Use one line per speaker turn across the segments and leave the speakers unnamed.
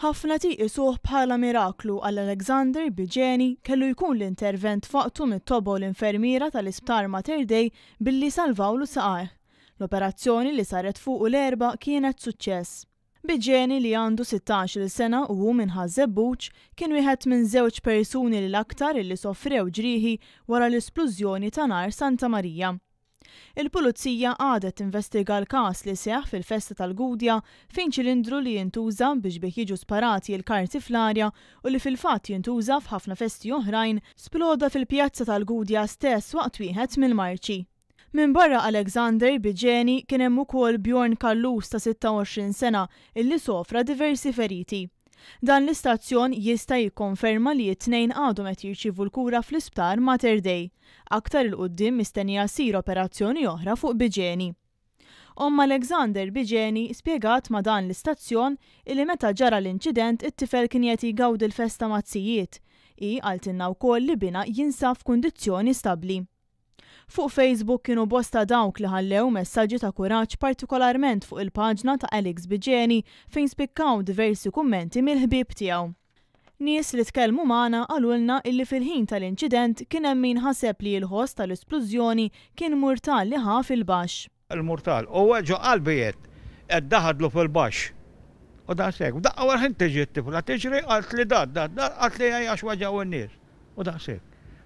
ħafna tiqisuh bħala miraklu għal Alexander Biġeni kellu jkun l-intervent faqtu mit-tobo l-infermiera tal-Isptar Mater Dei billi salvawlu saqajh. L-operazzjoni li saret fuq l-erba kienet suċċess. Biġeni li għandu 16 sena u hu minn Ħażebbuġ kien wieħed minn żewġ persuni l-aktar illi soffrew ġrieħi wara l-esplużjoni ta' nar Santa Marija. Il-Pulizija għadet investiga l-każ li seħħ fil-Festa tal-Gudja fejn ċilindru li jintuża biex bih jiġu sparati l-karti fl-arja u li fil-fatt jintuża f'ħafna festi oħrajn sploda fil-Pjazza tal-Gudja stess waqt wieħed mill-marċi. Min barra Alexander Biġeni kien hemm ukoll Bjorn Kallus ta' 26 sena illi sofra diversi feriti. Dan l-istazzjon jista' jikkonferma li t-tnejn għadhom qed jirċievu l-kura fl-Isptar Mater Dei. Aktar il-qudiem mistennija ssir operazzjoni oħra fuq Biġeni. Alexander Biġeni spjegat ma' dan l-istazzjon illi meta ġara l-inċident it-tifel kien qed jgawdi l-festa mazzijiet. Hi qaltilna wkoll li bina jinsab f'kundizzjoni stabbli. Fuq Facebook kienu bosta dawk li ħallew messaġġi ta' kuraġġ partikolarment fuq il-paġna ta' Alex Biġeni fejn spikkaw diversi kummenti mill-ħbieb tiegħu. Nies li tkellmu magħna qalulna illi fil-ħin tal-inċident kien hemm min ħaseb li l-ħoss tal-esplużjoni kien murtal li ħa fil-baxx.
Il-murtal huwa ġo qalbijiet qed daħadlu fil-baxx. U dan sekk, daqqa wara ħin tiġi t-tifla tiġri qalt li qalt li għax waġaw in-nies. U dan sekk.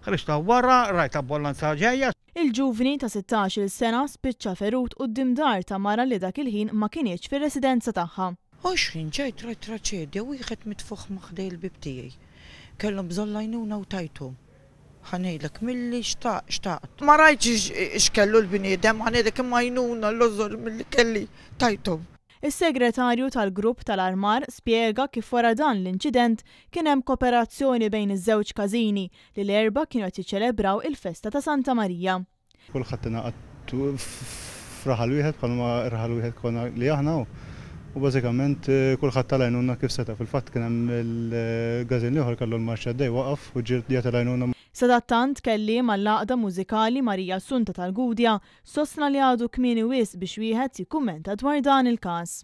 Ħriġta wara rajt ambulanza ġejja.
Il-ġuvni ta' 16 sena spiċċa ferut quddiem dar ta' mara li dak il-ħin ma kienx fir-residenza tagħha.
20 ġejt rajt traċedja wieħed mitfuħ maħdej il-bib tiegħi. Kellhom bżonn għajnuna u tajthom. Ħanejlek milli xtaqt. Ma rajtx x'kellu l-bniedem, ħanejlek imma għajnuna l-ożor milli kelli tajthom.
Is-segretarju tal-grupp tal-Armar spjega kif wara dan l-inċident kien hemm kooperazzjoni bejn iż-żewġ każini li l-erba' kienu qed jiċċelebraw il-Festa ta' Santa Marija.
Kulħadd ingħaqad f'raħal wieħed bħalma raħal wieħed konna li aħna u bażikament kulħadd tal-għajnuna kif seta' fil-fatt kien hemm il-gażin ieħor kellu l-marxa dej waqaf u ġiet tal-għajnuna.
Sadattant kelli mal-laqda mużikali Marija Assunta tal-Gudja sostna li għadu kmieni wisq biex wieħed jikkummenta dwar dan il-każ.